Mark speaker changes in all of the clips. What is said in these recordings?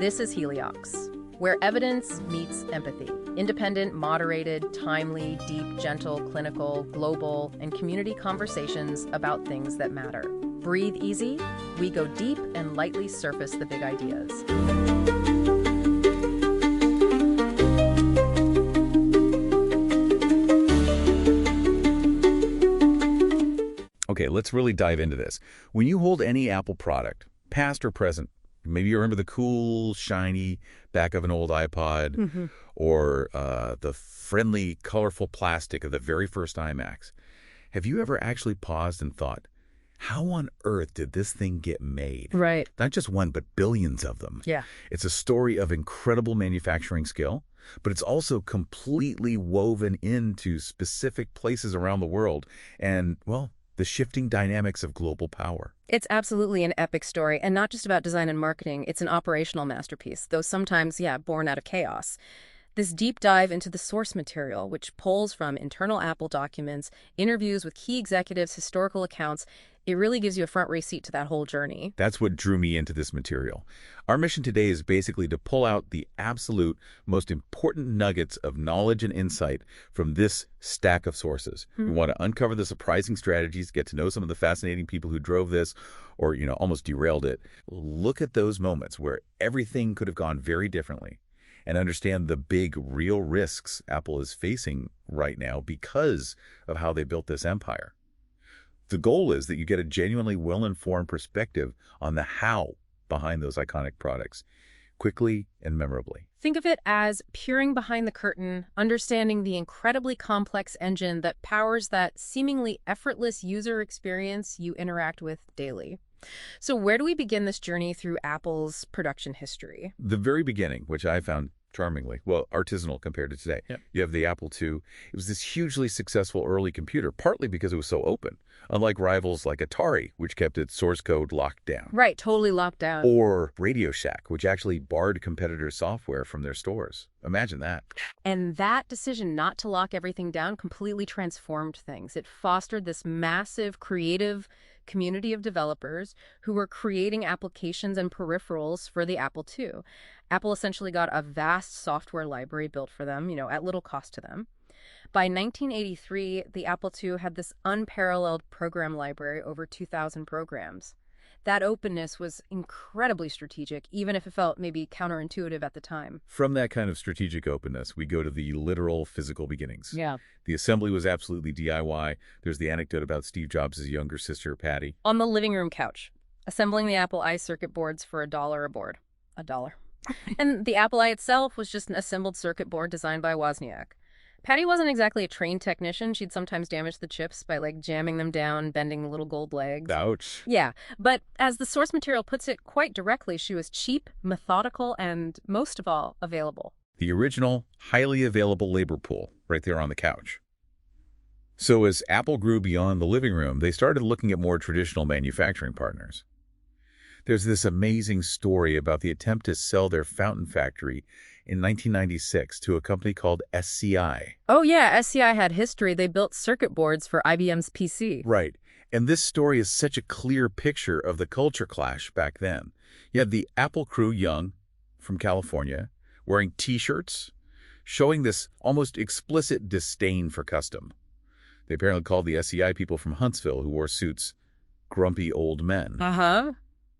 Speaker 1: This is Heliox, where evidence meets empathy. Independent, moderated, timely, deep, gentle, clinical, global, and community conversations about things that matter. Breathe easy. We go deep and lightly surface the big ideas.
Speaker 2: Okay, let's really dive into this. When you hold any Apple product, past or present, maybe you remember the cool, shiny back of an old iPod or the friendly, colorful plastic of the very first iMacs. Have you ever actually paused and thought, how on earth did this thing get made?
Speaker 1: Right.
Speaker 2: Not just one, but billions of them.
Speaker 1: Yeah.
Speaker 2: It's a story of incredible manufacturing skill, but it's also completely woven into specific places around the world and, well, the shifting dynamics of global power.
Speaker 1: It's absolutely an epic story, and not just about design and marketing. It's an operational masterpiece, though sometimes, born out of chaos. This deep dive into the source material, which pulls from internal Apple documents, interviews with key executives, historical accounts, it really gives you a front row seat to that whole journey.
Speaker 2: That's what drew me into this material. Our mission today is basically to pull out the absolute most important nuggets of knowledge and insight from this stack of sources. We want to uncover the surprising strategies, get to know some of the fascinating people who drove this or, almost derailed it. Look at those moments where everything could have gone very differently and understand the big real risks Apple is facing right now because of how they built this empire. The goal is that you get a genuinely well-informed perspective on the how behind those iconic products, quickly and memorably.
Speaker 1: Think of it as peering behind the curtain, understanding the incredibly complex engine that powers that seemingly effortless user experience you interact with daily. So where do we begin this journey through Apple's production history?
Speaker 2: The very beginning, which I found charmingly, well, artisanal compared to today.
Speaker 1: Yep.
Speaker 2: You have the Apple II. It was this hugely successful early computer, partly because it was so open, unlike rivals like Atari, which kept its source code locked down.
Speaker 1: Right, totally locked down.
Speaker 2: Or Radio Shack, which actually barred competitor software from their stores. Imagine that.
Speaker 1: And that decision not to lock everything down completely transformed things. It fostered this massive creative community of developers who were creating applications and peripherals for the Apple II. Apple essentially got a vast software library built for them, at little cost to them. By 1983, the Apple II had this unparalleled program library, over 2,000 programs. That openness was incredibly strategic, even if it felt maybe counterintuitive at the time.
Speaker 2: From that kind of strategic openness, we go to the literal physical beginnings.
Speaker 1: Yeah.
Speaker 2: The assembly was absolutely DIY. There's the anecdote about Steve Jobs' younger sister, Patty.
Speaker 1: On the living room couch, assembling the Apple I circuit boards for $1 a board. $1. And the Apple I itself was just an assembled circuit board designed by Wozniak. Patty wasn't exactly a trained technician. She'd sometimes damage the chips by, jamming them down, bending the little gold legs.
Speaker 2: Ouch.
Speaker 1: Yeah, but as the source material puts it quite directly, she was cheap, methodical, and, most of all, available.
Speaker 2: The original, highly available labor pool, right there on the couch. So as Apple grew beyond the living room, they started looking at more traditional manufacturing partners. There's this amazing story about the attempt to sell their fountain factory in 1996 to a company called SCI.
Speaker 1: Oh yeah, SCI had history. They built circuit boards for IBM's PC.
Speaker 2: Right. And this story is such a clear picture of the culture clash back then. You had the Apple crew, young, from California, wearing T-shirts, showing this almost explicit disdain for custom. They apparently called the SCI people from Huntsville who wore suits grumpy old men.
Speaker 1: Uh-huh.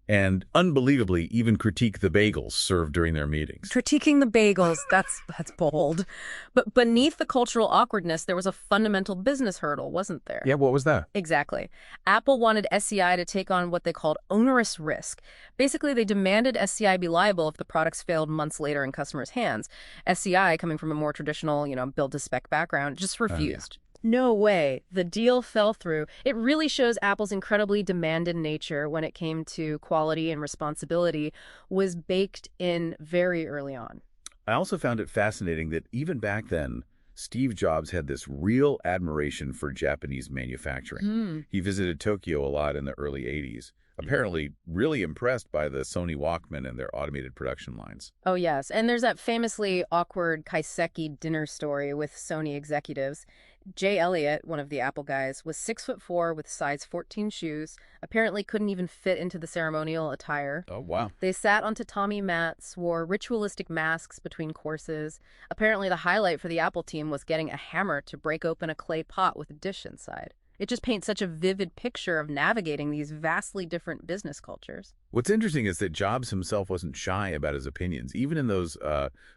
Speaker 2: And unbelievably, even critique the bagels served during their meetings.
Speaker 1: Critiquing the bagels, that's bold. But beneath the cultural awkwardness, there was a fundamental business hurdle, wasn't there?
Speaker 2: Yeah, what was that?
Speaker 1: Exactly. Apple wanted SCI to take on what they called onerous risk. Basically, they demanded SCI be liable if the products failed months later in customers' hands. SCI, coming from a more traditional, build-to-spec background, just refused. No way. The deal fell through. It really shows Apple's incredibly demanding nature when it came to quality and responsibility was baked in very early on.
Speaker 2: I also found it fascinating that even back then, Steve Jobs had this real admiration for Japanese manufacturing. He visited Tokyo a lot in the early 80s. Apparently really impressed by the Sony Walkman and their automated production lines.
Speaker 1: Oh, yes. And there's that famously awkward kaiseki dinner story with Sony executives. Jay Elliott, one of the Apple guys, was 6'4" with size 14 shoes, apparently couldn't even fit into the ceremonial attire.
Speaker 2: Oh, wow.
Speaker 1: They sat on tatami mats, wore ritualistic masks between courses. Apparently the highlight for the Apple team was getting a hammer to break open a clay pot with a dish inside. It just paints such a vivid picture of navigating these vastly different business cultures.
Speaker 2: What's interesting is that Jobs himself wasn't shy about his opinions, even in those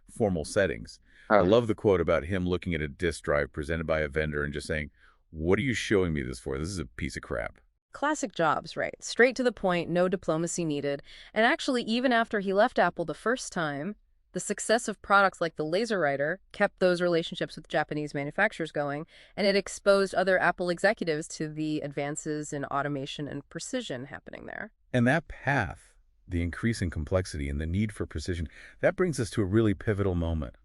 Speaker 2: formal settings. I love the quote about him looking at a disk drive presented by a vendor and just saying, "What are you showing me this for? This is a piece of crap."
Speaker 1: Classic Jobs, right? Straight to the point, no diplomacy needed. And actually, even after he left Apple the first time, the success of products like the Laser Writer kept those relationships with Japanese manufacturers going, and it exposed other Apple executives to the advances in automation and precision happening there.
Speaker 2: And that path, the increasing complexity and the need for precision, that brings us to a really pivotal moment.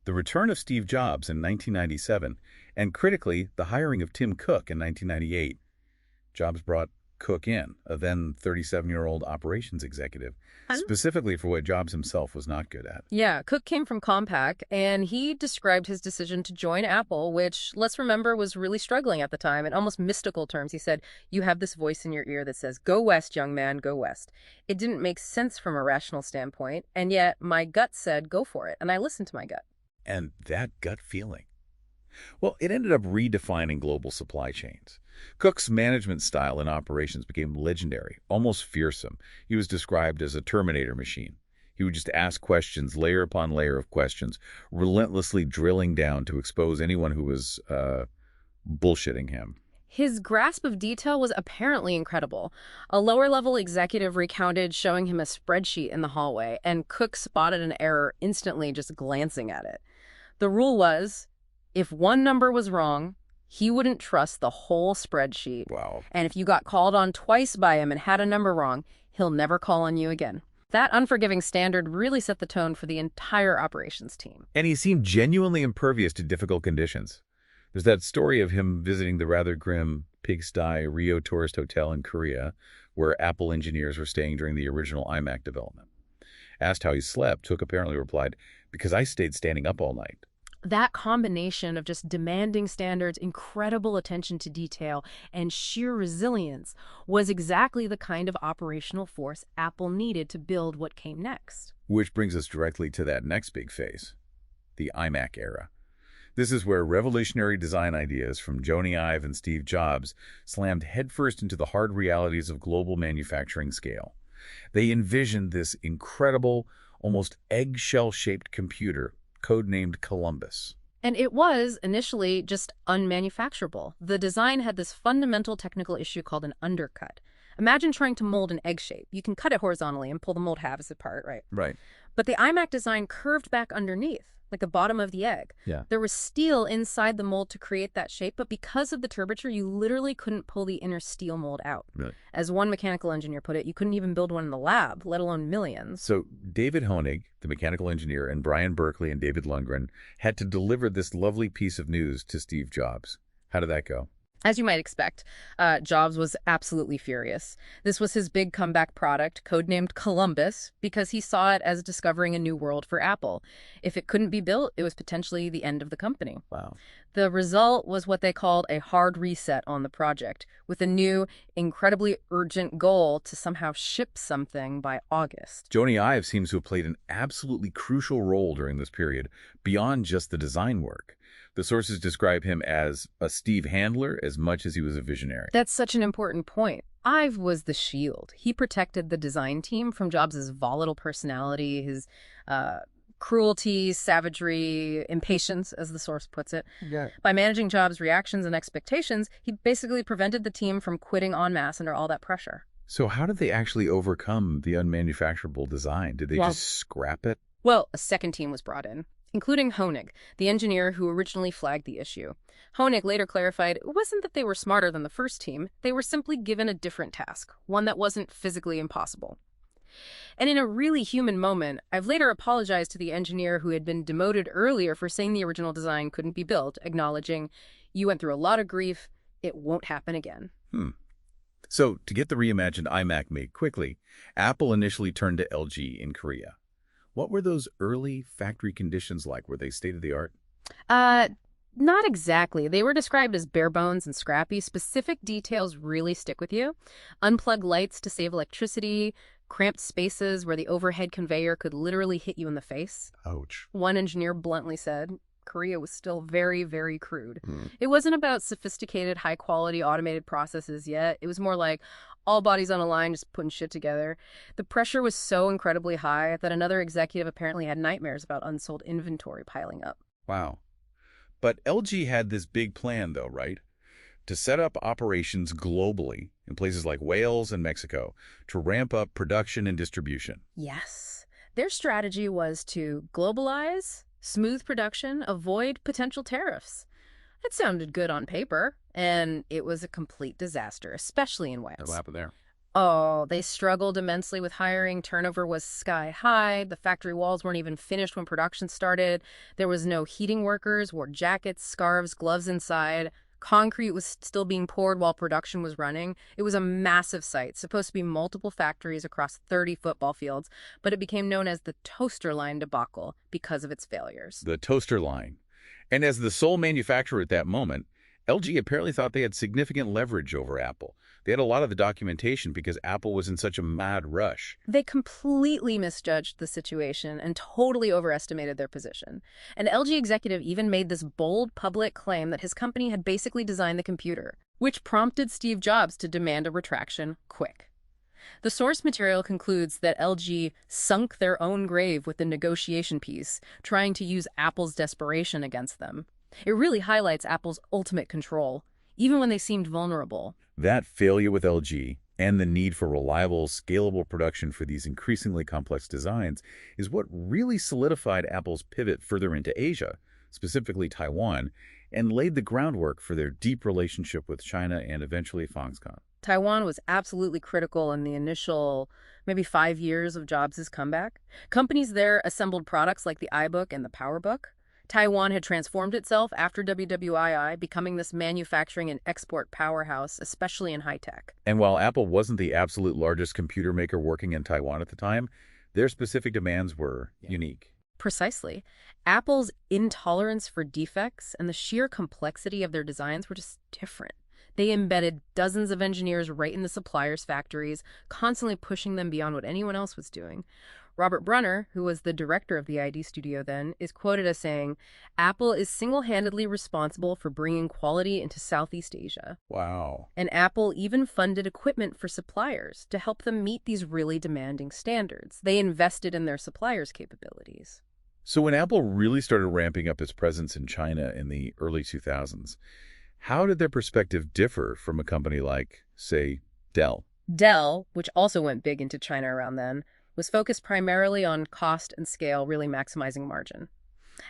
Speaker 2: The return of Steve Jobs in 1997, and critically, the hiring of Tim Cook in 1998. Jobs brought Cook in, a then 37-year-old operations executive, specifically for what Jobs himself was not good at.
Speaker 1: Yeah, Cook came from Compaq, and he described his decision to join Apple, which, let's remember, was really struggling at the time. In almost mystical terms, he said, "You have this voice in your ear that says, 'Go west, young man, go west.' It didn't make sense from a rational standpoint, and yet my gut said, 'Go for it,' and I listened to my gut."
Speaker 2: And that gut feeling. Well, it ended up redefining global supply chains. Cook's management style and operations became legendary, almost fearsome. He was described as a Terminator machine. He would just ask questions, layer upon layer of questions, relentlessly drilling down to expose anyone who was bullshitting him.
Speaker 1: His grasp of detail was apparently incredible. A lower-level executive recounted showing him a spreadsheet in the hallway, and Cook spotted an error instantly just glancing at it. The rule was, if one number was wrong, he wouldn't trust the whole spreadsheet.
Speaker 2: Wow.
Speaker 1: And if you got called on twice by him and had a number wrong, he'll never call on you again. That unforgiving standard really set the tone for the entire operations team.
Speaker 2: And he seemed genuinely impervious to difficult conditions. There's that story of him visiting the rather grim pigsty Rio tourist hotel in Korea, where Apple engineers were staying during the original iMac development. Asked how he slept, Cook apparently replied, "Because I stayed standing up all night."
Speaker 1: That combination of just demanding standards, incredible attention to detail, and sheer resilience was exactly the kind of operational force Apple needed to build what came next.
Speaker 2: Which brings us directly to that next big phase, the iMac era. This is where revolutionary design ideas from Jony Ive and Steve Jobs slammed headfirst into the hard realities of global manufacturing scale. They envisioned this incredible, almost eggshell-shaped computer codenamed Columbus.
Speaker 1: And it was initially just unmanufacturable. The design had this fundamental technical issue called an undercut. Imagine trying to mold an egg shape. You can cut it horizontally and pull the mold halves apart, right?
Speaker 2: Right.
Speaker 1: But the iMac design curved back underneath, like the bottom of the egg.
Speaker 2: Yeah.
Speaker 1: There was steel inside the mold to create that shape, but because of the curvature, you literally couldn't pull the inner steel mold out.
Speaker 2: Really?
Speaker 1: As one mechanical engineer put it, you couldn't even build one in the lab, let alone millions.
Speaker 2: So David Honig, the mechanical engineer, and Brian Berkeley and David Lundgren had to deliver this lovely piece of news to Steve Jobs. How did that go?
Speaker 1: As you might expect, Jobs was absolutely furious. This was his big comeback product, codenamed Columbus, because he saw it as discovering a new world for Apple. If it couldn't be built, it was potentially the end of the company.
Speaker 2: Wow.
Speaker 1: The result was what they called a hard reset on the project, with a new, incredibly urgent goal to somehow ship something by August.
Speaker 2: Jony Ive seems to have played an absolutely crucial role during this period, beyond just the design work. The sources describe him as a Steve handler as much as he was a visionary.
Speaker 1: That's such an important point. Ive was the shield. He protected the design team from Jobs' volatile personality, his cruelty, savagery, impatience, as the source puts it.
Speaker 2: Yeah.
Speaker 1: By managing Jobs' reactions and expectations, he basically prevented the team from quitting en masse under all that pressure.
Speaker 2: So how did they actually overcome the unmanufacturable design? Did they just scrap it?
Speaker 1: Well, a second team was brought in, including Honig, the engineer who originally flagged the issue. Honig later clarified it wasn't that they were smarter than the first team, they were simply given a different task, one that wasn't physically impossible. And in a really human moment, I've later apologized to the engineer who had been demoted earlier for saying the original design couldn't be built, acknowledging, "You went through a lot of grief, it won't happen again."
Speaker 2: So, to get the reimagined iMac made quickly, Apple initially turned to LG in Korea. What were those early factory conditions like? Were they state-of-the-art?
Speaker 1: Not exactly. They were described as bare bones and scrappy. Specific details really stick with you. Unplug lights to save electricity, cramped spaces where the overhead conveyor could literally hit you in the face.
Speaker 2: Ouch.
Speaker 1: One engineer bluntly said, Korea was still very, very crude.
Speaker 2: Hmm.
Speaker 1: It wasn't about sophisticated, high-quality automated processes yet. It was more like all bodies on a line just putting shit together. The pressure was so incredibly high that another executive apparently had nightmares about unsold inventory piling up.
Speaker 2: Wow. But LG had this big plan, though, right? To set up operations globally in places like Wales and Mexico to ramp up production and distribution.
Speaker 1: Yes. Their strategy was to globalize, smooth production, avoid potential tariffs. It sounded good on paper, and it was a complete disaster, especially in
Speaker 2: What
Speaker 1: Wales.
Speaker 2: happened there?
Speaker 1: Oh, they struggled immensely with hiring. Turnover was sky high. The factory walls weren't even finished when production started. There was no heating workers, wore jackets, scarves, gloves inside. Concrete was still being poured while production was running. It was a massive site, supposed to be multiple factories across 30 football fields, but it became known as the toaster line debacle because of its failures.
Speaker 2: The toaster line. And as the sole manufacturer at that moment, LG apparently thought they had significant leverage over Apple. They had a lot of the documentation because Apple was in such a mad rush.
Speaker 1: They completely misjudged the situation and totally overestimated their position. An LG executive even made this bold public claim that his company had basically designed the computer, which prompted Steve Jobs to demand a retraction quick. The source material concludes that LG sunk their own grave with the negotiation piece, trying to use Apple's desperation against them. It really highlights Apple's ultimate control, even when they seemed vulnerable.
Speaker 2: That failure with LG and the need for reliable, scalable production for these increasingly complex designs is what really solidified Apple's pivot further into Asia, specifically Taiwan, and laid the groundwork for their deep relationship with China and eventually Foxconn.
Speaker 1: Taiwan was absolutely critical in the initial maybe 5 years of Jobs' comeback. Companies there assembled products like the iBook and the PowerBook. Taiwan had transformed itself after WWII, becoming this manufacturing and export powerhouse, especially in high tech.
Speaker 2: And while Apple wasn't the absolute largest computer maker working in Taiwan at the time, their specific demands were unique.
Speaker 1: Precisely. Apple's intolerance for defects and the sheer complexity of their designs were just different. They embedded dozens of engineers right in the suppliers' factories, constantly pushing them beyond what anyone else was doing. Robert Brunner, who was the director of the ID studio then, is quoted as saying, Apple is single-handedly responsible for bringing quality into Southeast Asia.
Speaker 2: Wow.
Speaker 1: And Apple even funded equipment for suppliers to help them meet these really demanding standards. They invested in their suppliers' capabilities.
Speaker 2: So when Apple really started ramping up its presence in China in the early 2000s, how did their perspective differ from a company like, say, Dell?
Speaker 1: Dell, which also went big into China around then, was focused primarily on cost and scale, really maximizing margin.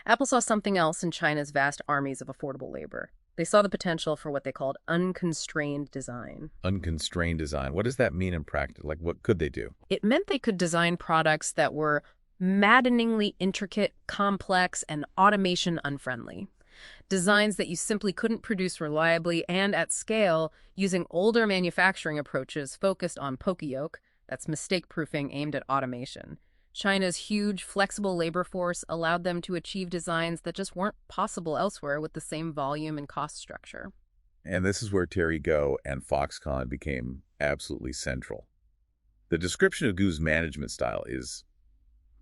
Speaker 1: Apple saw something else in China's vast armies of affordable labor. They saw the potential for what they called unconstrained design.
Speaker 2: Unconstrained design. What does that mean in practice? Like, what could they do?
Speaker 1: It meant they could design products that were maddeningly intricate, complex, and automation unfriendly. Designs that you simply couldn't produce reliably and at scale using older manufacturing approaches focused on poka-yoke, that's mistake-proofing aimed at automation. China's huge, flexible labor force allowed them to achieve designs that just weren't possible elsewhere with the same volume and cost structure.
Speaker 2: And this is where Terry Gou and Foxconn became absolutely central. The description of Gou's management style is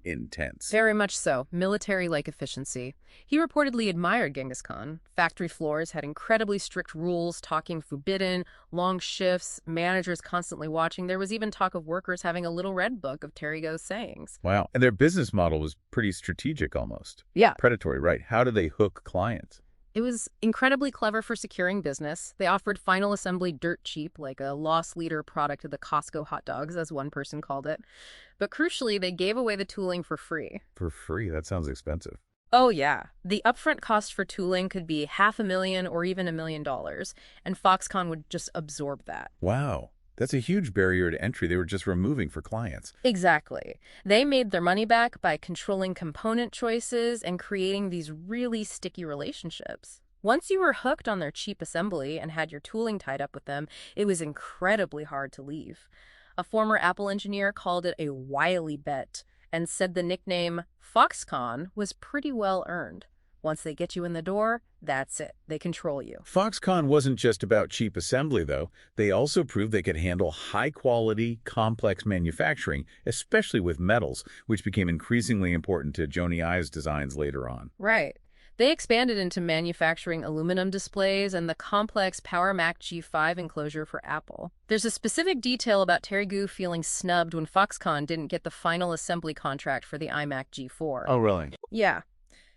Speaker 2: intense.
Speaker 1: Very much so. Military-like efficiency. He reportedly admired Genghis Khan. Factory floors had incredibly strict rules, talking forbidden, long shifts, managers constantly watching. There was even talk of workers having a little red book of Terry Gou's sayings.
Speaker 2: Wow. And their business model was pretty strategic almost.
Speaker 1: Yeah.
Speaker 2: Predatory, right? How do they hook clients?
Speaker 1: It was incredibly clever for securing business. They offered final assembly dirt cheap, like a loss leader product of the Costco hot dogs, as one person called it. But crucially, they gave away the tooling for free.
Speaker 2: For free? That sounds expensive.
Speaker 1: Oh, yeah. The upfront cost for tooling could be $500,000 or even $1 million, and Foxconn would just absorb that.
Speaker 2: Wow. That's a huge barrier to entry they were just removing for clients.
Speaker 1: Exactly. They made their money back by controlling component choices and creating these really sticky relationships. Once you were hooked on their cheap assembly and had your tooling tied up with them, it was incredibly hard to leave. A former Apple engineer called it a wily bet and said the nickname Foxconn was pretty well earned. Once they get you in the door, that's it. They control you.
Speaker 2: Foxconn wasn't just about cheap assembly, though. They also proved they could handle high-quality, complex manufacturing, especially with metals, which became increasingly important to Jony Ive's designs later on.
Speaker 1: Right. They expanded into manufacturing aluminum displays and the complex Power Mac G5 enclosure for Apple. There's a specific detail about Terry Gou feeling snubbed when Foxconn didn't get the final assembly contract for the iMac G4.
Speaker 2: Oh, really?
Speaker 1: Yeah.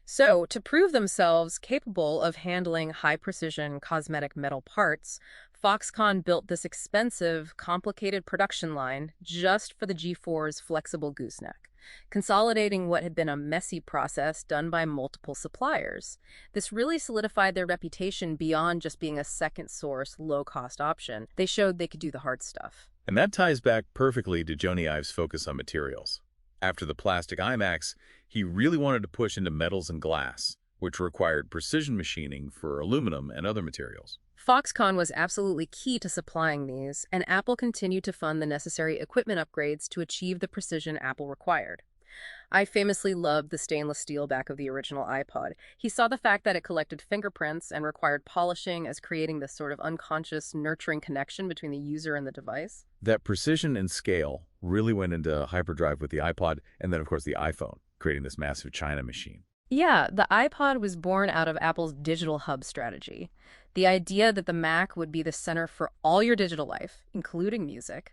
Speaker 1: So, to prove themselves capable of handling high-precision cosmetic metal parts, Foxconn built this expensive, complicated production line just for the G4's flexible gooseneck, consolidating what had been a messy process done by multiple suppliers. This really solidified their reputation beyond just being a second-source, low-cost option. They showed they could do the hard stuff.
Speaker 2: And that ties back perfectly to Jony Ive's focus on materials. After the plastic iMacs, he really wanted to push into metals and glass, which required precision machining for aluminum and other materials.
Speaker 1: Foxconn was absolutely key to supplying these, and Apple continued to fund the necessary equipment upgrades to achieve the precision Apple required. I famously loved the stainless steel back of the original iPod. He saw the fact that it collected fingerprints and required polishing as creating this sort of unconscious, nurturing connection between the user and the device.
Speaker 2: That precision and scale really went into hyperdrive with the iPod and then, of course, the iPhone, creating this massive China machine.
Speaker 1: Yeah, the iPod was born out of Apple's digital hub strategy. The idea that the Mac would be the center for all your digital life, including music.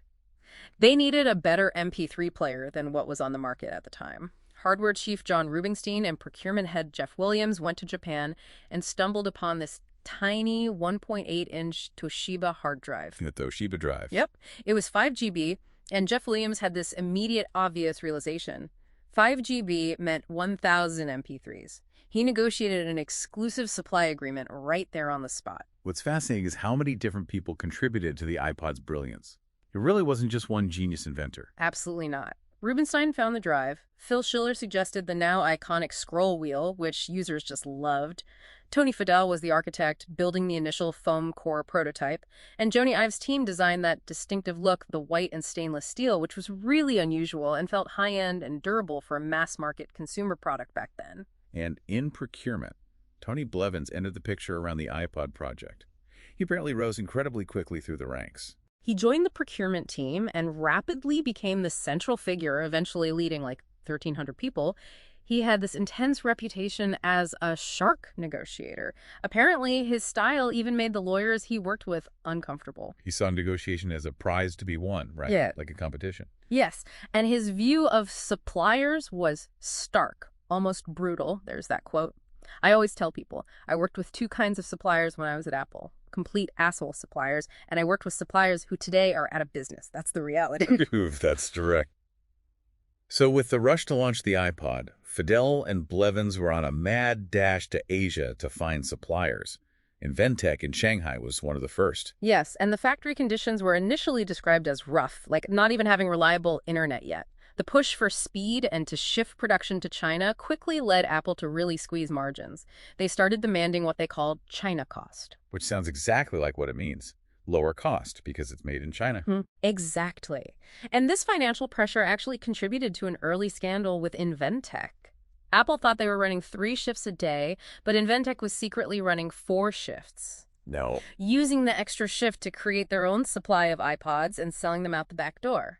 Speaker 1: They needed a better MP3 player than what was on the market at the time. Hardware chief John Rubinstein and procurement head Jeff Williams went to Japan and stumbled upon this tiny 1.8-inch Toshiba hard drive.
Speaker 2: The Toshiba drive.
Speaker 1: Yep. It was 5 GB, and Jeff Williams had this immediate, obvious realization. 5 GB meant 1,000 MP3s. He negotiated an exclusive supply agreement right there on the spot.
Speaker 2: What's fascinating is how many different people contributed to the iPod's brilliance. It really wasn't just one genius inventor.
Speaker 1: Absolutely not. Rubinstein found the drive. Phil Schiller suggested the now iconic scroll wheel, which users just loved. Tony Fadell was the architect, building the initial foam core prototype. And Jony Ive's team designed that distinctive look, the white and stainless steel, which was really unusual and felt high-end and durable for a mass-market consumer product back then.
Speaker 2: And in procurement, Tony Blevins entered the picture around the iPod project. He apparently rose incredibly quickly through the ranks.
Speaker 1: He joined the procurement team and rapidly became the central figure, eventually leading like 1,300 people. He had this intense reputation as a shark negotiator. Apparently, his style even made the lawyers he worked with uncomfortable.
Speaker 2: He saw negotiation as a prize to be won, right?
Speaker 1: Yeah.
Speaker 2: Like a competition.
Speaker 1: Yes, and his view of suppliers was stark, almost brutal. There's that quote. I always tell people, I worked with two kinds of suppliers when I was at Apple. Complete asshole suppliers, and I worked with suppliers who today are out of business. That's the reality.
Speaker 2: Oof, that's direct. So with the rush to launch the iPod, Fadell and Blevins were on a mad dash to Asia to find suppliers. Inventec in Shanghai was one of the first.
Speaker 1: Yes, and the factory conditions were initially described as rough, like not even having reliable internet yet. The push for speed and to shift production to China quickly led Apple to really squeeze margins. They started demanding what they called China cost.
Speaker 2: Which sounds exactly like what it means. Lower cost, because it's made in China.
Speaker 1: Exactly. And this financial pressure actually contributed to an early scandal with Inventec. Apple thought they were running 3 shifts a day, but Inventec was secretly running 4 shifts.
Speaker 2: No.
Speaker 1: Using the extra shift to create their own supply of iPods and selling them out the back door.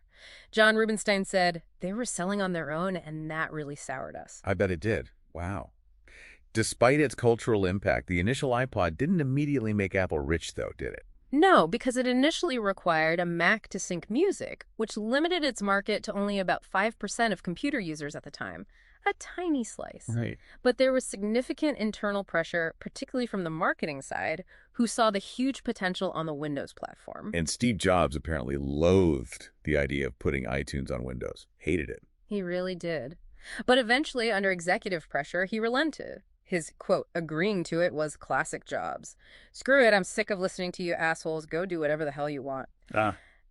Speaker 1: John Rubinstein said, they were selling on their own, and that really soured us.
Speaker 2: I bet it did. Wow. Despite its cultural impact, the initial iPod didn't immediately make Apple rich, though, did it?
Speaker 1: No, because it initially required a Mac to sync music, which limited its market to only about 5% of computer users at the time. A tiny slice.
Speaker 2: Right.
Speaker 1: But there was significant internal pressure, particularly from the marketing side, who saw the huge potential on the Windows platform.
Speaker 2: And Steve Jobs apparently loathed the idea of putting iTunes on Windows. Hated it.
Speaker 1: He really did. But eventually, under executive pressure, he relented. His, quote, agreeing to it was classic Jobs. Screw it, I'm sick of listening to you assholes. Go do whatever the hell you want.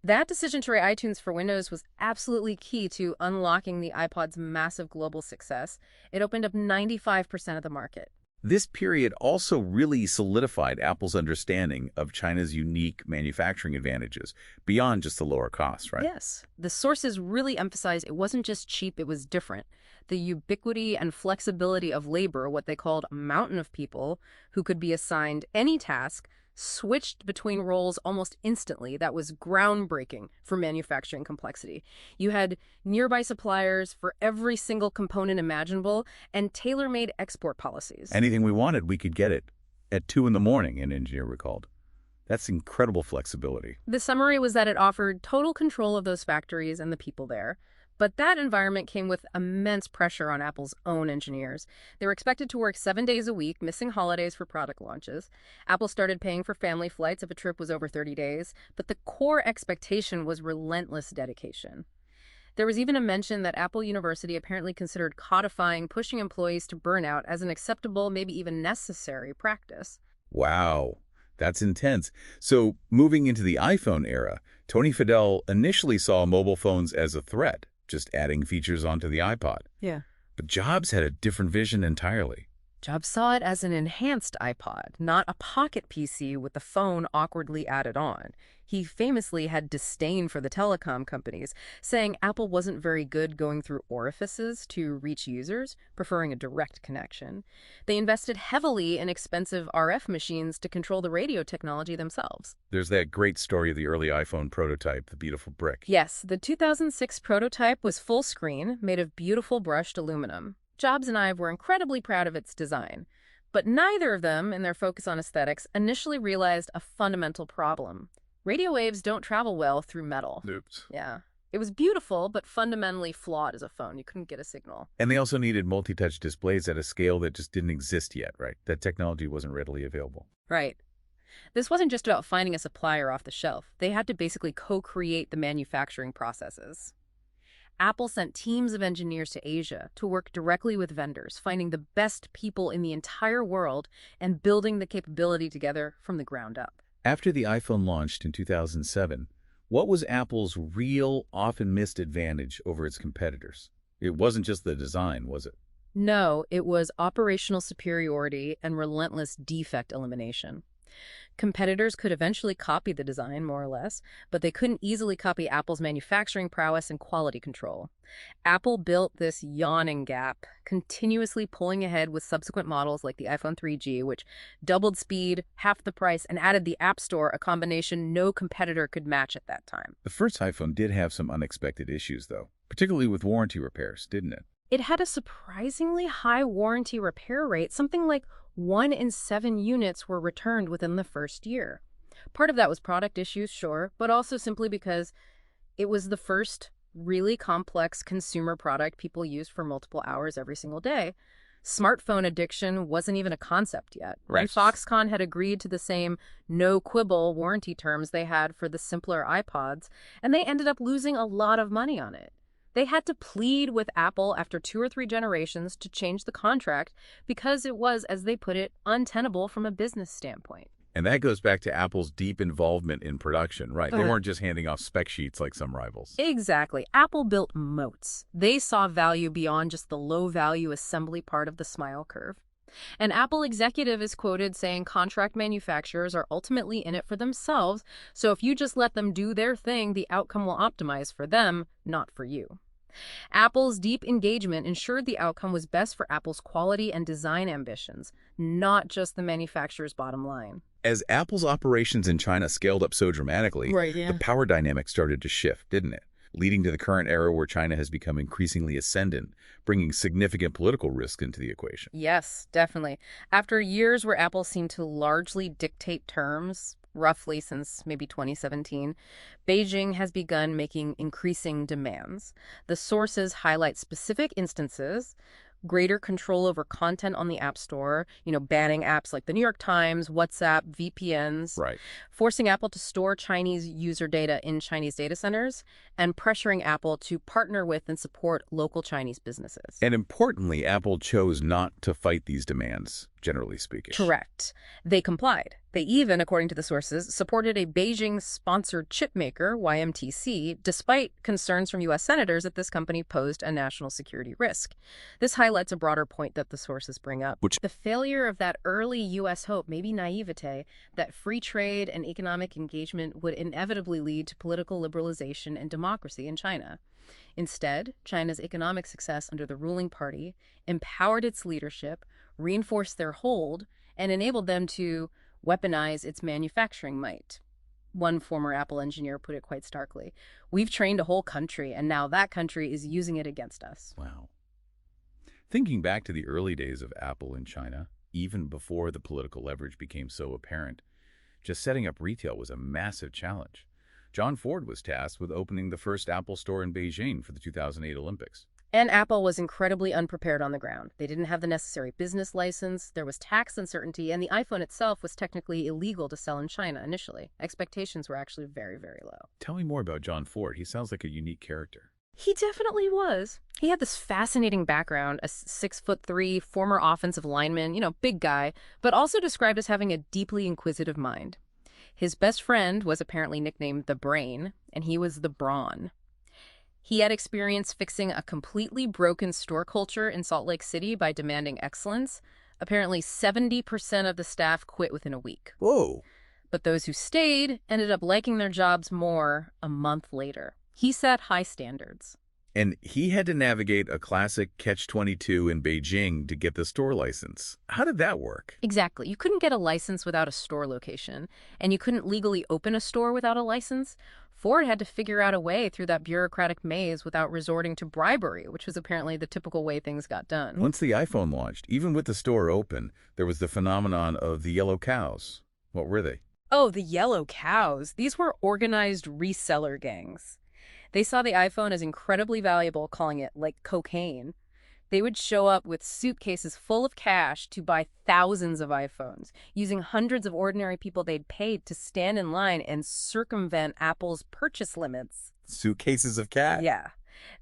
Speaker 1: That decision to write iTunes for Windows was absolutely key to unlocking the iPod's massive global success. It opened up 95% of the market.
Speaker 2: This period also really solidified Apple's understanding of China's unique manufacturing advantages beyond just the lower costs, right?
Speaker 1: Yes, the sources really emphasize it wasn't just cheap, it was different. The ubiquity and flexibility of labor, what they called a mountain of people who could be assigned any task, switched between roles almost instantly. That was groundbreaking for manufacturing complexity. You had nearby suppliers for every single component imaginable and tailor-made export policies.
Speaker 2: Anything we wanted, we could get it at 2 in the morning, an engineer recalled. That's incredible flexibility.
Speaker 1: The summary was that it offered total control of those factories and the people there. But that environment came with immense pressure on Apple's own engineers. They were expected to work 7 days a week, missing holidays for product launches. Apple started paying for family flights if a trip was over 30 days, but the core expectation was relentless dedication. There was even a mention that Apple University apparently considered codifying pushing employees to burnout as an acceptable, maybe even necessary practice.
Speaker 2: Wow, that's intense. So moving into the iPhone era, Tony Fadell initially saw mobile phones as a threat, just adding features onto the iPod.
Speaker 1: Yeah.
Speaker 2: But Jobs had a different vision entirely.
Speaker 1: Jobs saw it as an enhanced iPod, not a pocket PC with the phone awkwardly added on. He famously had disdain for the telecom companies, saying Apple wasn't very good going through orifices to reach users, preferring a direct connection. They invested heavily in expensive RF machines to control the radio technology themselves.
Speaker 2: There's that great story of the early iPhone prototype, the beautiful brick.
Speaker 1: Yes, the 2006 prototype was full screen, made of beautiful brushed aluminum. Jobs and Ive were incredibly proud of its design. But neither of them, in their focus on aesthetics, initially realized a fundamental problem. Radio waves don't travel well through metal.
Speaker 2: Oops.
Speaker 1: Yeah. It was beautiful, but fundamentally flawed as a phone. You couldn't get a signal.
Speaker 2: And they also needed multi-touch displays at a scale that just didn't exist yet, right? That technology wasn't readily available.
Speaker 1: Right. This wasn't just about finding a supplier off the shelf. They had to basically co-create the manufacturing processes. Apple sent teams of engineers to Asia to work directly with vendors, finding the best people in the entire world and building the capability together from the ground up.
Speaker 2: After the iPhone launched in 2007, what was Apple's real, often missed advantage over its competitors? It wasn't just the design, was it?
Speaker 1: No, it was operational superiority and relentless defect elimination. Competitors could eventually copy the design, more or less, but they couldn't easily copy Apple's manufacturing prowess and quality control. Apple built this yawning gap, continuously pulling ahead with subsequent models like the iPhone 3G, which doubled speed, half the price, and added the App Store, a combination no competitor could match at that time.
Speaker 2: The first iPhone did have some unexpected issues, though, particularly with warranty repairs, didn't it?
Speaker 1: It had a surprisingly high warranty repair rate, something like 1 in 7 units were returned within the first year. Part of that was product issues, sure, but also simply because it was the first really complex consumer product people used for multiple hours every single day. Smartphone addiction wasn't even a concept yet.
Speaker 2: Right.
Speaker 1: And Foxconn had agreed to the same no-quibble warranty terms they had for the simpler iPods, and they ended up losing a lot of money on it. They had to plead with Apple after 2 or 3 generations to change the contract because it was, as they put it, untenable from a business standpoint.
Speaker 2: And that goes back to Apple's deep involvement in production, right? They weren't just handing off spec sheets like some rivals.
Speaker 1: Exactly. Apple built moats. They saw value beyond just the low-value assembly part of the smile curve. An Apple executive is quoted saying contract manufacturers are ultimately in it for themselves, so if you just let them do their thing, the outcome will optimize for them, not for you. Apple's deep engagement ensured the outcome was best for Apple's quality and design ambitions, not just the manufacturer's bottom line.
Speaker 2: As Apple's operations in China scaled up so dramatically,
Speaker 1: Right, yeah.
Speaker 2: the power dynamic started to shift, didn't it? Leading to the current era where China has become increasingly ascendant, bringing significant political risk into the equation.
Speaker 1: Yes, definitely. After years where Apple seemed to largely dictate terms, roughly since maybe 2017, Beijing has begun making increasing demands. The sources highlight specific instances: greater control over content on the App Store, banning apps like the New York Times, WhatsApp, VPNs,
Speaker 2: Right.
Speaker 1: forcing Apple to store Chinese user data in Chinese data centers, and pressuring Apple to partner with and support local Chinese businesses.
Speaker 2: And importantly, Apple chose not to fight these demands, generally speaking.
Speaker 1: Correct. They complied. They even, according to the sources, supported a Beijing-sponsored chip maker, YMTC, despite concerns from U.S. senators that this company posed a national security risk. This highlights a broader point that the sources bring up.
Speaker 2: Which,
Speaker 1: The failure of that early U.S. hope, maybe naivete, that free trade and economic engagement would inevitably lead to political liberalization and democracy in China. Instead, China's economic success under the ruling party empowered its leadership, reinforced their hold, and enabled them to weaponize its manufacturing might. One former Apple engineer put it quite starkly. We've trained a whole country, and now that country is using it against us.
Speaker 2: wow. Thinking back to the early days of Apple in China, even before the political leverage became so apparent, just setting up retail was a massive challenge. John Ford was tasked with opening the first Apple store in Beijing for the 2008 Olympics.
Speaker 1: And Apple was incredibly unprepared on the ground. They didn't have the necessary business license, there was tax uncertainty, and the iPhone itself was technically illegal to sell in China initially. Expectations were actually very, very low.
Speaker 2: Tell me more about John Ford. He sounds like a unique character.
Speaker 1: He definitely was. He had this fascinating background, a 6'3" former offensive lineman, big guy, but also described as having a deeply inquisitive mind. His best friend was apparently nicknamed the Brain, and he was the Brawn. He had experience fixing a completely broken store culture in Salt Lake City by demanding excellence. Apparently, 70% of the staff quit within a week.
Speaker 2: Whoa.
Speaker 1: But those who stayed ended up liking their jobs more a month later. He set high standards.
Speaker 2: And he had to navigate a classic catch-22 in Beijing to get the store license. How did that work?
Speaker 1: Exactly. You couldn't get a license without a store location, and you couldn't legally open a store without a license. Ford had to figure out a way through that bureaucratic maze without resorting to bribery, which was apparently the typical way things got done.
Speaker 2: Once the iPhone launched, even with the store open, there was the phenomenon of the yellow cows. What were they?
Speaker 1: Oh, the yellow cows. These were organized reseller gangs. They saw the iPhone as incredibly valuable, calling it like cocaine. They would show up with suitcases full of cash to buy thousands of iPhones, using hundreds of ordinary people they'd paid to stand in line and circumvent Apple's purchase limits.
Speaker 2: Suitcases of cash.
Speaker 1: Yeah.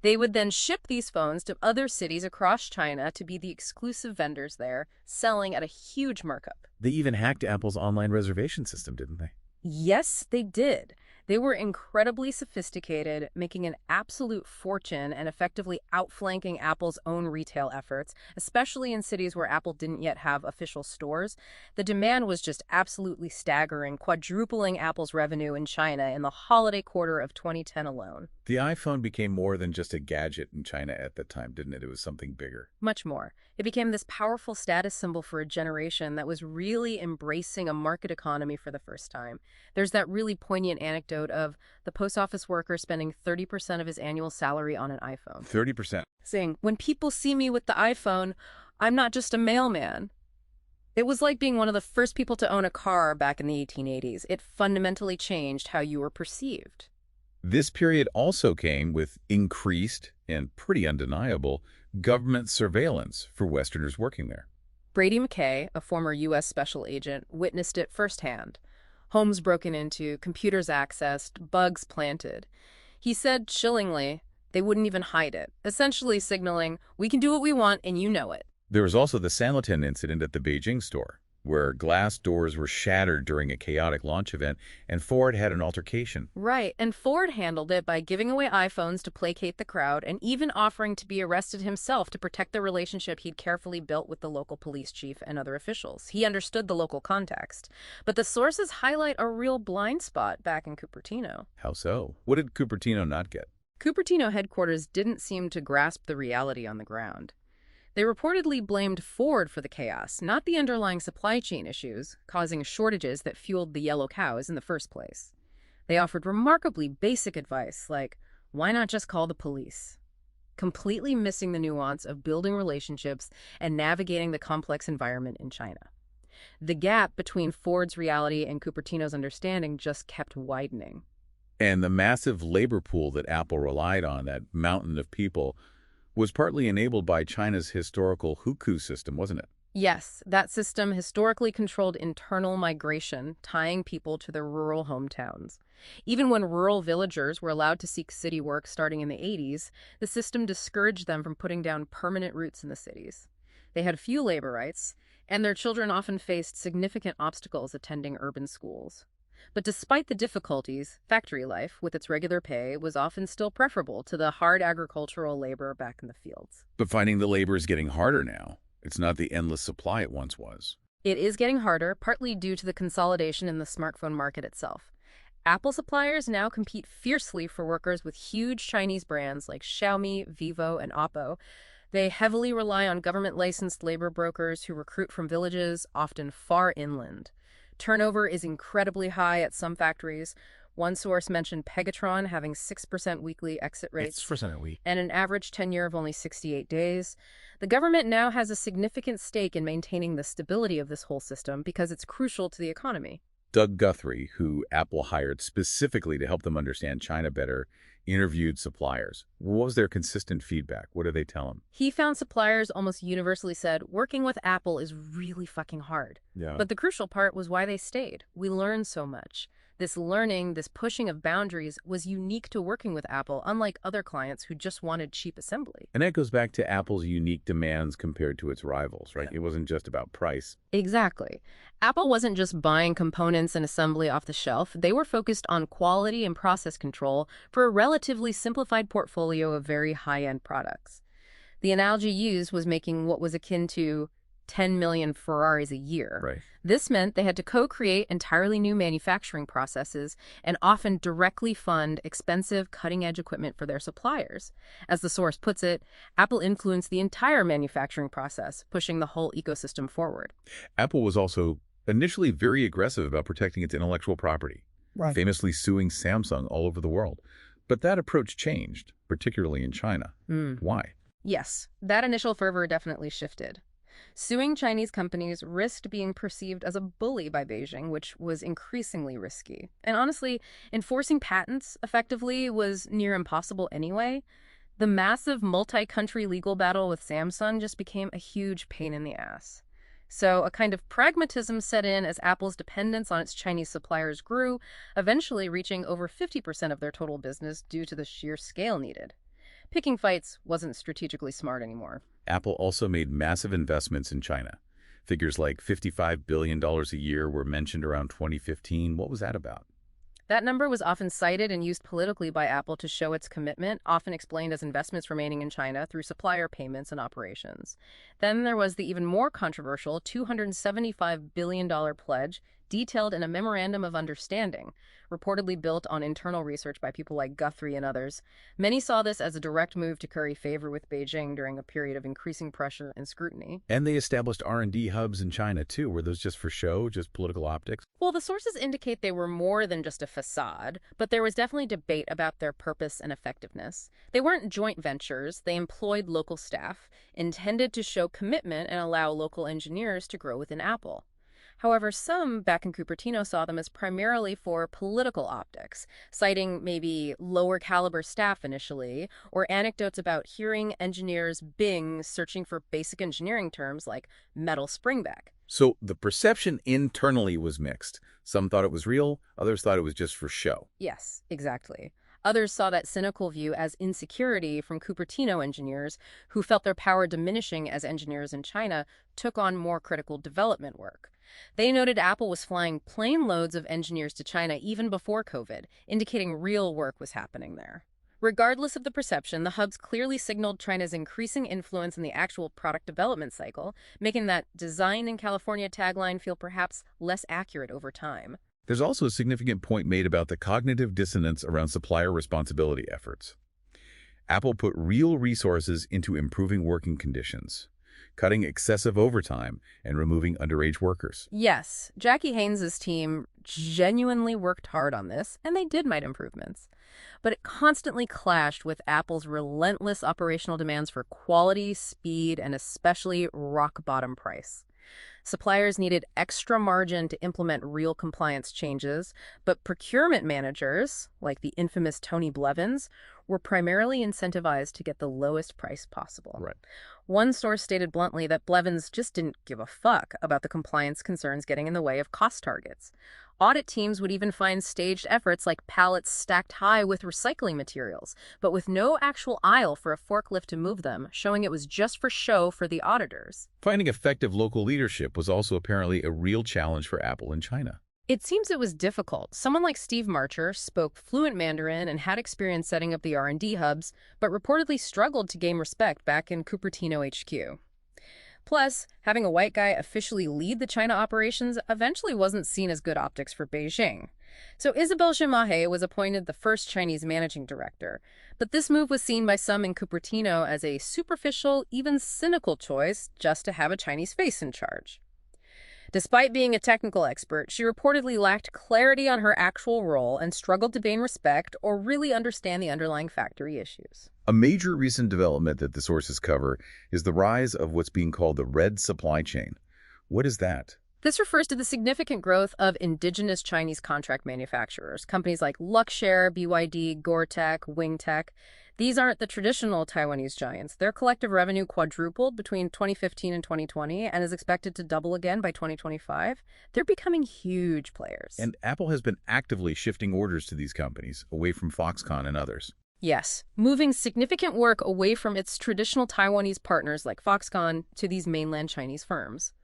Speaker 1: They would then ship these phones to other cities across China to be the exclusive vendors there, selling at a huge markup.
Speaker 2: They even hacked Apple's online reservation system, didn't they?
Speaker 1: Yes, they did. They were incredibly sophisticated, making an absolute fortune and effectively outflanking Apple's own retail efforts, especially in cities where Apple didn't yet have official stores. The demand was just absolutely staggering, quadrupling Apple's revenue in China in the holiday quarter of 2010 alone.
Speaker 2: The iPhone became more than just a gadget in China at that time, didn't it? It was something bigger.
Speaker 1: Much more. It became this powerful status symbol for a generation that was really embracing a market economy for the first time. There's that really poignant anecdote of the post office worker spending 30% of his annual salary on an iPhone.
Speaker 2: 30%.
Speaker 1: Saying, when people see me with the iPhone, I'm not just a mailman. It was like being one of the first people to own a car back in the 1880s. It fundamentally changed how you were perceived.
Speaker 2: This period also came with increased and pretty undeniable government surveillance for Westerners working there.
Speaker 1: Brady McKay, a former U.S. special agent, witnessed it firsthand. Homes broken into, computers accessed, bugs planted. He said chillingly, they wouldn't even hide it, essentially signaling, we can do what we want and you know it.
Speaker 2: There was also the Sanlitun incident at the Beijing store, where glass doors were shattered during a chaotic launch event, and Ford had an altercation.
Speaker 1: Right, and Ford handled it by giving away iPhones to placate the crowd and even offering to be arrested himself to protect the relationship he'd carefully built with the local police chief and other officials. He understood the local context. But the sources highlight a real blind spot back in Cupertino.
Speaker 2: How so? What did Cupertino not get?
Speaker 1: Cupertino headquarters didn't seem to grasp the reality on the ground. They reportedly blamed Ford for the chaos, not the underlying supply chain issues, causing shortages that fueled the yellow cows in the first place. They offered remarkably basic advice, like, why not just call the police? Completely missing the nuance of building relationships and navigating the complex environment in China. The gap between Ford's reality and Cupertino's understanding just kept widening.
Speaker 2: And the massive labor pool that Apple relied on, that mountain of people, was partly enabled by China's historical hukou system, wasn't it?
Speaker 1: Yes, that system historically controlled internal migration, tying people to their rural hometowns. Even when rural villagers were allowed to seek city work starting in the 80s, the system discouraged them from putting down permanent roots in the cities. They had few labor rights, and their children often faced significant obstacles attending urban schools. But despite the difficulties, factory life, with its regular pay, was often still preferable to the hard agricultural labor back in the fields.
Speaker 2: But finding the labor is getting harder now. It's not the endless supply it once was.
Speaker 1: It is getting harder, partly due to the consolidation in the smartphone market itself. Apple suppliers now compete fiercely for workers with huge Chinese brands like Xiaomi, Vivo, and Oppo. They heavily rely on government-licensed labor brokers who recruit from villages, often far inland. Turnover is incredibly high at some factories. One source mentioned Pegatron having 6% weekly exit rates
Speaker 3: 6% a week.
Speaker 1: and an average tenure of only 68 days. The government now has a significant stake in maintaining the stability of this whole system because it's crucial to the economy.
Speaker 2: Doug Guthrie, who Apple hired specifically to help them understand China better, interviewed suppliers. What was their consistent feedback? What did they tell him?
Speaker 1: He found suppliers almost universally said, working with Apple is really fucking hard.
Speaker 2: Yeah.
Speaker 1: But the crucial part was why they stayed. We learned so much. This learning, this pushing of boundaries, was unique to working with Apple, unlike other clients who just wanted cheap assembly.
Speaker 2: And that goes back to Apple's unique demands compared to its rivals, right? It wasn't just about price.
Speaker 1: Exactly. Apple wasn't just buying components and assembly off the shelf. They were focused on quality and process control for a relatively simplified portfolio of very high-end products. The analogy used was making what was akin to 10 million Ferraris a year.
Speaker 2: Right.
Speaker 1: This meant they had to co-create entirely new manufacturing processes and often directly fund expensive cutting-edge equipment for their suppliers. As the source puts it, Apple influenced the entire manufacturing process, pushing the whole ecosystem forward.
Speaker 2: Apple was also initially very aggressive about protecting its intellectual property, famously suing Samsung all over the world. But that approach changed, particularly in China. Why?
Speaker 1: Yes, that initial fervor definitely shifted. Suing Chinese companies risked being perceived as a bully by Beijing, which was increasingly risky. And honestly, enforcing patents effectively was near impossible anyway. The massive multi-country legal battle with Samsung just became a huge pain in the ass. So a kind of pragmatism set in as Apple's dependence on its Chinese suppliers grew, eventually reaching over 50% of their total business due to the sheer scale needed. Picking fights wasn't strategically smart anymore.
Speaker 2: Apple also made massive investments in China. Figures like $55 billion a year were mentioned around 2015. What was that about?
Speaker 1: That number was often cited and used politically by Apple to show its commitment, often explained as investments remaining in China through supplier payments and operations. Then there was the even more controversial $275 billion pledge, detailed in a memorandum of understanding, reportedly built on internal research by people like Guthrie and others. Many saw this as a direct move to curry favor with Beijing during a period of increasing pressure and scrutiny.
Speaker 2: And they established R&D hubs in China, too. Were those just for show, just political optics?
Speaker 1: Well, the sources indicate they were more than just a facade, but there was definitely debate about their purpose and effectiveness. They weren't joint ventures. They employed local staff, intended to show commitment and allow local engineers to grow within Apple. However, some back in Cupertino saw them as primarily for political optics, citing maybe lower caliber staff initially, or anecdotes about hearing engineers Bing searching for basic engineering terms like metal springback.
Speaker 2: So the perception internally was mixed. Some thought it was real, others thought it was just for show.
Speaker 1: Yes, exactly. Others saw that cynical view as insecurity from Cupertino engineers who felt their power diminishing as engineers in China took on more critical development work. They noted Apple was flying plane loads of engineers to China even before COVID, indicating real work was happening there. Regardless of the perception, the hubs clearly signaled China's increasing influence in the actual product development cycle, making that "Design in California" tagline feel perhaps less accurate over time.
Speaker 2: There's also a significant point made about the cognitive dissonance around supplier responsibility efforts. Apple put real resources into improving working conditions, cutting excessive overtime, and removing underage workers.
Speaker 1: Yes, Jackie Haynes' team genuinely worked hard on this, and they did make improvements. But it constantly clashed with Apple's relentless operational demands for quality, speed, and especially rock-bottom price. Suppliers needed extra margin to implement real compliance changes, but procurement managers, like the infamous Tony Blevins, were primarily incentivized to get the lowest price possible.
Speaker 2: Right.
Speaker 1: One source stated bluntly that Blevins just didn't give a fuck about the compliance concerns getting in the way of cost targets. Audit teams would even find staged efforts like pallets stacked high with recycling materials, but with no actual aisle for a forklift to move them, showing it was just for show for the auditors.
Speaker 2: Finding effective local leadership was also apparently a real challenge for Apple in China.
Speaker 1: It seems it was difficult. Someone like Steve Marcher spoke fluent Mandarin and had experience setting up the R&D hubs, but reportedly struggled to gain respect back in Cupertino HQ. Plus, having a white guy officially lead the China operations eventually wasn't seen as good optics for Beijing. So Isabelle Gemahe was appointed the first Chinese managing director, but this move was seen by some in Cupertino as a superficial, even cynical choice just to have a Chinese face in charge. Despite being a technical expert, she reportedly lacked clarity on her actual role and struggled to gain respect or really understand the underlying factory issues.
Speaker 2: A major recent development that the sources cover is the rise of what's being called the red supply chain. What is that?
Speaker 1: This refers to the significant growth of indigenous Chinese contract manufacturers, companies like Luxshare, BYD, Gore-Tex, Wingtech. These aren't the traditional Taiwanese giants. Their collective revenue quadrupled between 2015 and 2020 and is expected to double again by 2025. They're becoming huge players.
Speaker 2: And Apple has been actively shifting orders to these companies, away from Foxconn and others.
Speaker 1: Yes, moving significant work away from its traditional Taiwanese partners like Foxconn to these mainland Chinese firms.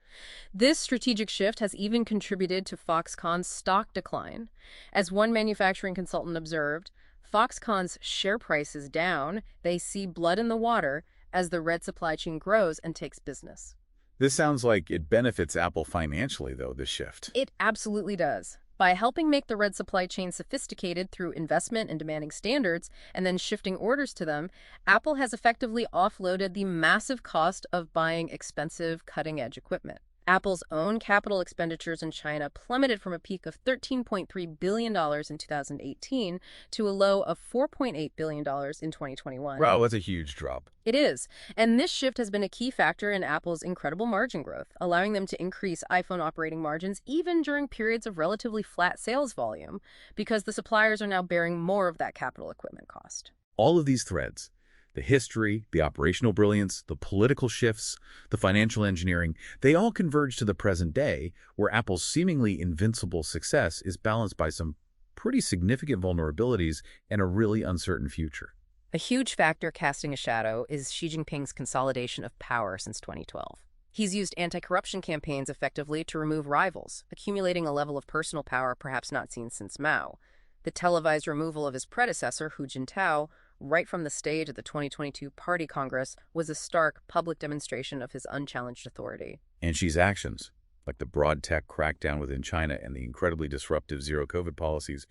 Speaker 1: This strategic shift has even contributed to Foxconn's stock decline. As one manufacturing consultant observed, Foxconn's share price is down. They see blood in the water as the red supply chain grows and takes business.
Speaker 2: This sounds like it benefits Apple financially, though, this shift.
Speaker 1: It absolutely does. By helping make the red supply chain sophisticated through investment and demanding standards and then shifting orders to them, Apple has effectively offloaded the massive cost of buying expensive, cutting-edge equipment. Apple's own capital expenditures in China plummeted from a peak of $13.3 billion in 2018 to a low of $4.8 billion in 2021.
Speaker 2: Wow, that's a huge drop.
Speaker 1: It is. And this shift has been a key factor in Apple's incredible margin growth, allowing them to increase iPhone operating margins even during periods of relatively flat sales volume, because the suppliers are now bearing more of that capital equipment cost.
Speaker 2: All of these threads, the history, the operational brilliance, the political shifts, the financial engineering, they all converge to the present day, where Apple's seemingly invincible success is balanced by some pretty significant vulnerabilities and a really uncertain future.
Speaker 1: A huge factor casting a shadow is Xi Jinping's consolidation of power since 2012. He's used anti-corruption campaigns effectively to remove rivals, accumulating a level of personal power perhaps not seen since Mao. The televised removal of his predecessor, Hu Jintao, right from the stage at the 2022 Party Congress was a stark public demonstration of his unchallenged authority.
Speaker 2: And Xi's actions, like the broad tech crackdown within China and the incredibly disruptive zero-COVID policies,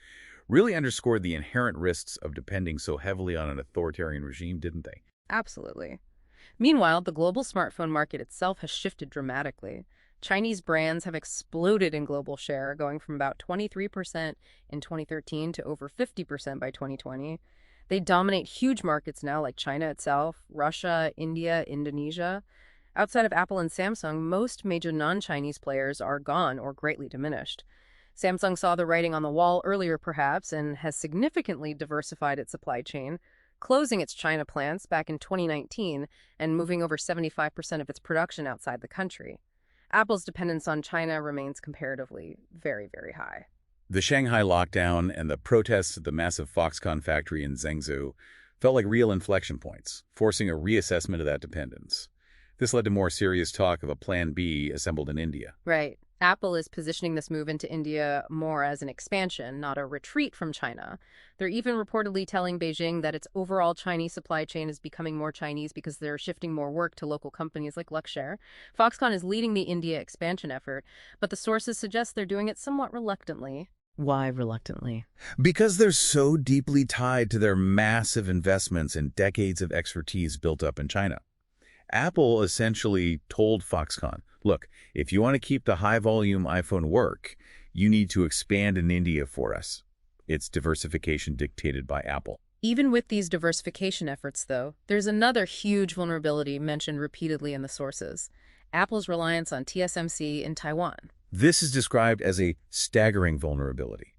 Speaker 2: really underscored the inherent risks of depending so heavily on an authoritarian regime, didn't they?
Speaker 1: Absolutely. Meanwhile, the global smartphone market itself has shifted dramatically. Chinese brands have exploded in global share, going from about 23% in 2013 to over 50% by 2020. They dominate huge markets now like China itself, Russia, India, Indonesia. Outside of Apple and Samsung, most major non-Chinese players are gone or greatly diminished. Samsung saw the writing on the wall earlier perhaps and has significantly diversified its supply chain, closing its China plants back in 2019 and moving over 75% of its production outside the country. Apple's dependence on China remains comparatively very, very high.
Speaker 2: The Shanghai lockdown and the protests at the massive Foxconn factory in Zhengzhou felt like real inflection points, forcing a reassessment of that dependence. This led to more serious talk of a Plan B assembled in India.
Speaker 1: Right. Apple is positioning this move into India more as an expansion, not a retreat from China. They're even reportedly telling Beijing that its overall Chinese supply chain is becoming more Chinese because they're shifting more work to local companies like Luxshare. Foxconn is leading the India expansion effort, but the sources suggest they're doing it somewhat reluctantly. Why reluctantly?
Speaker 2: Because they're so deeply tied to their massive investments and decades of expertise built up in China. Apple essentially told Foxconn, look, if you want to keep the high-volume iPhone work, you need to expand in India for us. It's diversification dictated by Apple.
Speaker 1: Even with these diversification efforts, though, there's another huge vulnerability mentioned repeatedly in the sources: Apple's reliance on TSMC in Taiwan.
Speaker 2: This is described as a staggering vulnerability.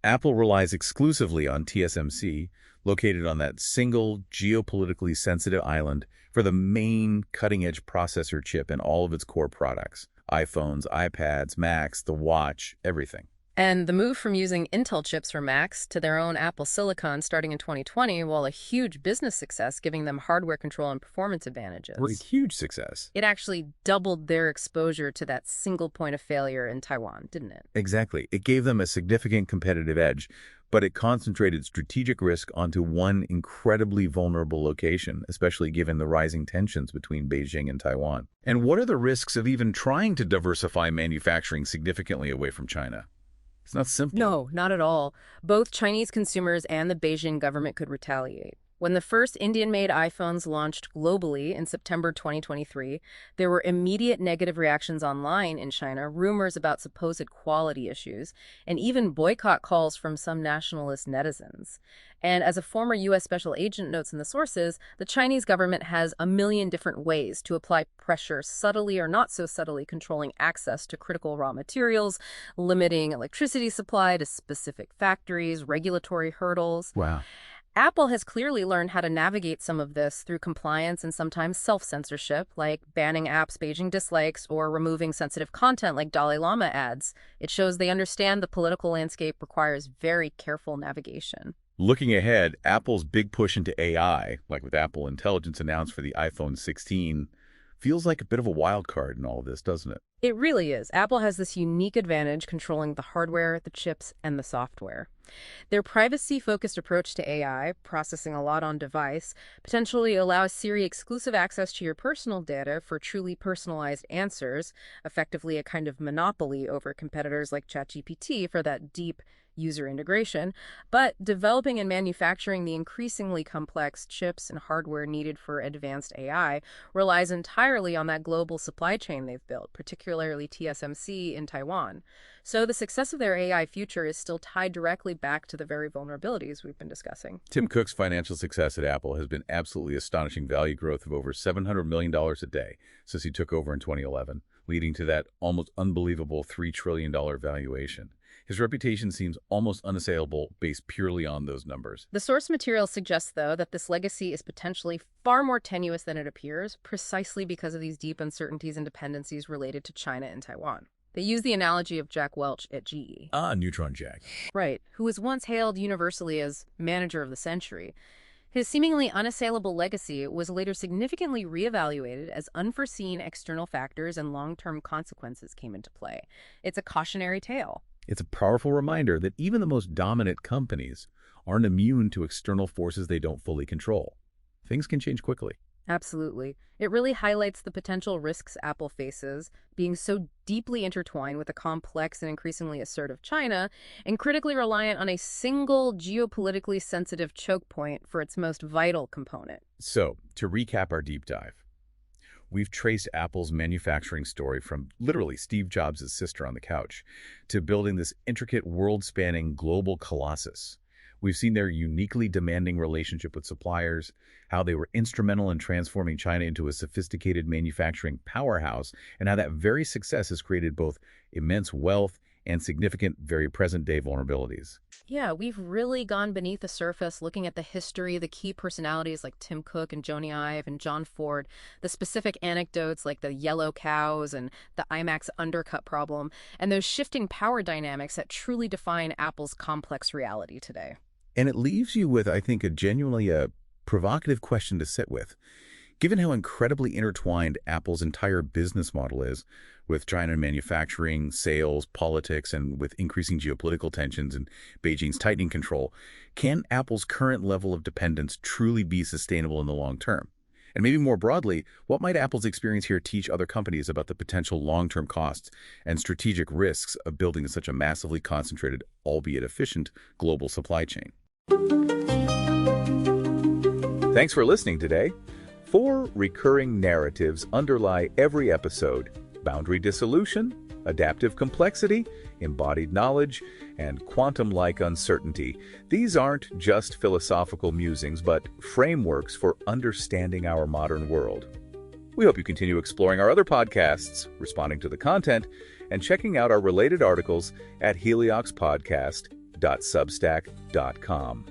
Speaker 2: Apple relies exclusively on TSMC, located on that single geopolitically sensitive island, for the main cutting-edge processor chip in all of its core products. iPhones, iPads, Macs, the watch, everything.
Speaker 1: And the move from using Intel chips for Macs to their own Apple Silicon starting in 2020, while a huge business success, giving them hardware control and performance advantages.
Speaker 2: Huge success.
Speaker 1: It actually doubled their exposure to that single point of failure in Taiwan, didn't it?
Speaker 2: Exactly. It gave them a significant competitive edge, but it concentrated strategic risk onto one incredibly vulnerable location, especially given the rising tensions between Beijing and Taiwan. And what are the risks of even trying to diversify manufacturing significantly away from China? It's not simple.
Speaker 1: No, not at all. Both Chinese consumers and the Beijing government could retaliate. When the first Indian-made iPhones launched globally in September 2023, there were immediate negative reactions online in China, rumors about supposed quality issues, and even boycott calls from some nationalist netizens. And as a former U.S. special agent notes in the sources, the Chinese government has a million different ways to apply pressure, subtly or not so subtly controlling access to critical raw materials, limiting electricity supply to specific factories, regulatory hurdles.
Speaker 2: Wow.
Speaker 1: Apple has clearly learned how to navigate some of this through compliance and sometimes self-censorship, like banning apps Beijing dislikes or removing sensitive content like Dalai Lama ads. It shows they understand the political landscape requires very careful navigation.
Speaker 2: Looking ahead, Apple's big push into AI, like with Apple Intelligence announced for the iPhone 16, feels like a bit of a wild card in all of this, doesn't it?
Speaker 1: It really is. Apple has this unique advantage controlling the hardware, the chips, and the software. Their privacy-focused approach to AI, processing a lot on device, potentially allows Siri exclusive access to your personal data for truly personalized answers, effectively a kind of monopoly over competitors like ChatGPT for that deep user integration, but developing and manufacturing the increasingly complex chips and hardware needed for advanced AI relies entirely on that global supply chain they've built, particularly TSMC in Taiwan. So the success of their AI future is still tied directly back to the very vulnerabilities we've been discussing.
Speaker 2: Tim Cook's financial success at Apple has been absolutely astonishing value growth of over $700 million a day since he took over in 2011, leading to that almost unbelievable $3 trillion valuation. His reputation seems almost unassailable based purely on those numbers.
Speaker 1: The source material suggests, though, that this legacy is potentially far more tenuous than it appears, precisely because of these deep uncertainties and dependencies related to China and Taiwan. They use the analogy of Jack Welch at GE.
Speaker 2: Neutron Jack.
Speaker 1: Right, who was once hailed universally as manager of the century. His seemingly unassailable legacy was later significantly reevaluated as unforeseen external factors and long-term consequences came into play. It's a cautionary tale.
Speaker 2: It's a powerful reminder that even the most dominant companies aren't immune to external forces they don't fully control. Things can change quickly.
Speaker 1: Absolutely. It really highlights the potential risks Apple faces, being so deeply intertwined with a complex and increasingly assertive China, and critically reliant on a single geopolitically sensitive choke point for its most vital component.
Speaker 2: So, to recap our deep dive, we've traced Apple's manufacturing story from literally Steve Jobs' sister on the couch to building this intricate world-spanning global colossus. We've seen their uniquely demanding relationship with suppliers, how they were instrumental in transforming China into a sophisticated manufacturing powerhouse, and how that very success has created both immense wealth and significant, very present-day vulnerabilities.
Speaker 1: Yeah, we've really gone beneath the surface, looking at the history, the key personalities like Tim Cook and Jony Ive and John Ford, the specific anecdotes like the yellow cows and the IMAX undercut problem, and those shifting power dynamics that truly define Apple's complex reality today.
Speaker 2: And it leaves you with, I think, a genuinely provocative question to sit with. Given how incredibly intertwined Apple's entire business model is, with China manufacturing, sales, politics, and with increasing geopolitical tensions and Beijing's tightening control, can Apple's current level of dependence truly be sustainable in the long term? And maybe more broadly, what might Apple's experience here teach other companies about the potential long-term costs and strategic risks of building such a massively concentrated, albeit efficient, global supply chain? Thanks for listening today. 4 recurring narratives underlie every episode: boundary dissolution, adaptive complexity, embodied knowledge, and quantum-like uncertainty. These aren't just philosophical musings, but frameworks for understanding our modern world. We hope you continue exploring our other podcasts, responding to the content, and checking out our related articles at helioxpodcast.substack.com.